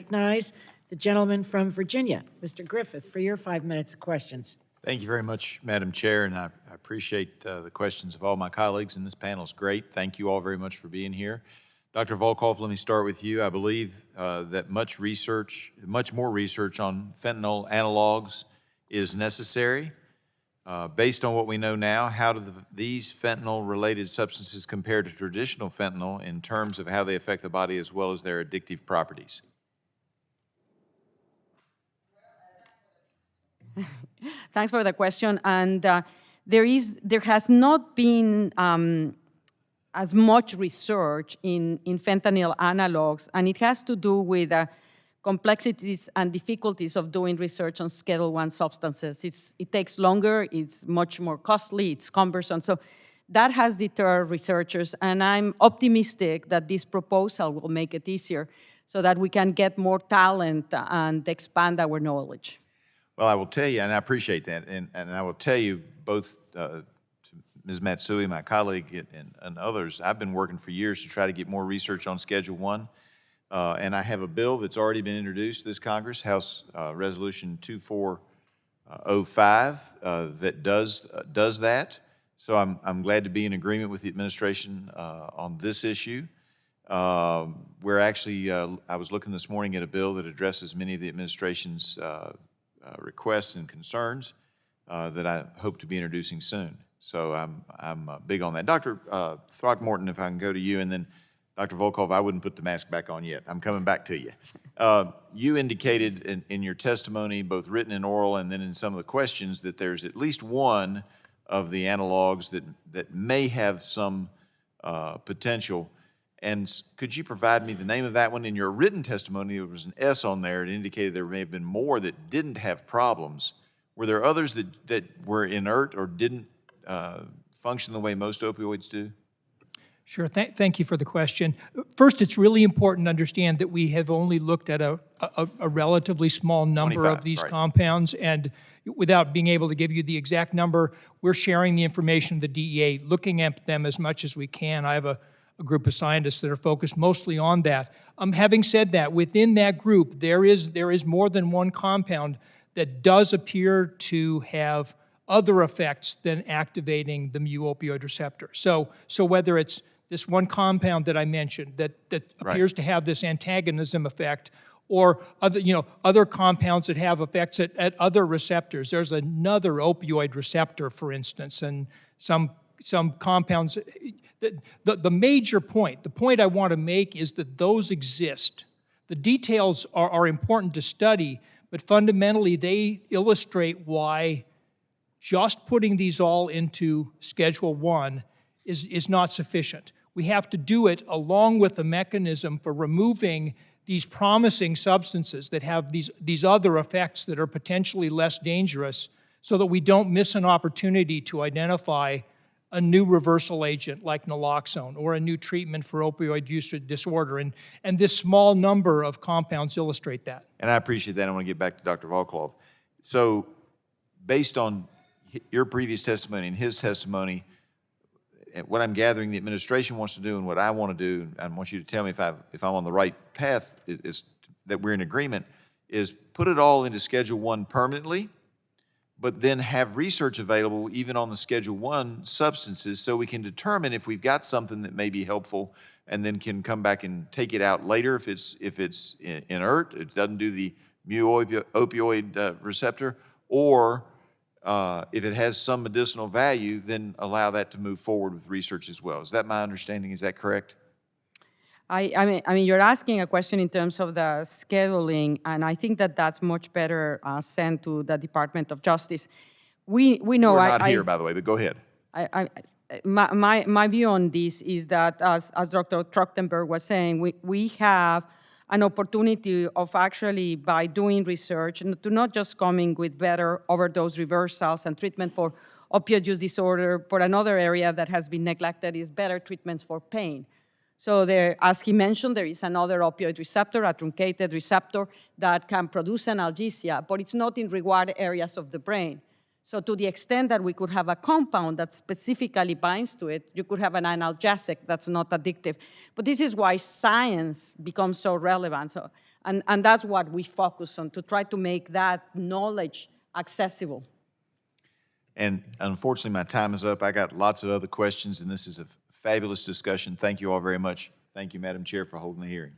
recognize the gentleman from Virginia, Mr. Griffith, for your 5 minutes of questions. Thank you very much, Madam Chair, and I appreciate the questions of all my colleagues, and this panel is great. Thank you all very much for being here. Dr. Volkov, let me start with you. I believe that much more research on fentanyl analogs is necessary. Based on what we know now, how do these fentanyl-related substances compare to traditional fentanyl in terms of how they affect the body as well as their addictive properties? Thanks for the question. And there has not been as much research in fentanyl analogs, and it has to do with complexities and difficulties of doing research on Schedule I substances. It takes longer, it's much more costly, it's cumbersome. So that has deterred researchers, and I'm optimistic that this proposal will make it easier so that we can get more talent and expand our knowledge. Well, I will tell you, and I appreciate that, and I will tell you both to Ms. Matsui, my colleague, and others, I've been working for years to try to get more research on Schedule I, and I have a bill that's already been introduced to this Congress, House Resolution 2405, that does that. So I'm glad to be in agreement with the administration on this issue. We're actually, I was looking this morning at a bill that addresses many of the administration's requests and concerns that I hope to be introducing soon. So I'm big on that. Dr. Throckmorton, if I can go to you, and then Dr. Volkov, I wouldn't put the mask back on yet. I'm coming back to you. You indicated in your testimony, both written and oral, and then in some of the questions, that there's at least one of the analogs that may have some potential. And could you provide me the name of that one? In your written testimony, there was an S on there. It indicated there may have been more that didn't have problems. Were there others that were inert or didn't function the way most opioids do? Sure. Thank you for the question. First, it's really important to understand that we have only looked at a relatively small number of these compounds, and without being able to give you the exact number, we're sharing the information with the DEA, looking at them as much as we can. I have a group of scientists that are focused mostly on that. Having said that, within that group, there is more than one compound that does appear to have other effects than activating the mu-opioid receptor. So whether it's this one compound that I mentioned that appears to have this antagonism effect, or other compounds that have effects at other receptors. There's another opioid receptor, for instance, and some compounds. The major point, the point I want to make is that those exist. The details are important to study, but fundamentally they illustrate why just putting these all into Schedule I is not sufficient. We have to do it along with a mechanism for removing these promising substances that have these other effects that are potentially less dangerous, so that we don't miss an opportunity to identify a new reversal agent like naloxone or a new treatment for opioid use disorder. And this small number of compounds illustrate that. And I appreciate that. I want to get back to Dr. Volkov. So based on your previous testimony and his testimony, what I'm gathering the administration wants to do and what I want to do, and I want you to tell me if I'm on the right path, is that we're in agreement, is put it all into Schedule I permanently, but then have research available even on the Schedule I substances so we can determine if we've got something that may be helpful, and then can come back and take it out later if it's inert, it doesn't do the mu-opioid receptor, or if it has some medicinal value, then allow that to move forward with research as well. Is that my understanding? Is that correct? I mean, you're asking a question in terms of the scheduling, and I think that's much better sent to the Department of Justice. We know. We're not here, by the way, but go ahead. My view on this is that, as Dr. Trachtenberg was saying, we have an opportunity of actually, by doing research, to not just coming with better overdose reversals and treatment for opioid use disorder, but another area that has been neglected is better treatments for pain. So there, as he mentioned, there is another opioid receptor, a truncated receptor, that can produce analgesia, but it's not in reward areas of the brain. So to the extent that we could have a compound that specifically binds to it, you could have an analgesic that's not addictive. But this is why science becomes so relevant. So And that's what we focus on, to try to make that knowledge accessible. And unfortunately, my time is up. I got lots of other questions, and this is a fabulous discussion. Thank you all very much. Thank you, Madam Chair, for holding the hearing.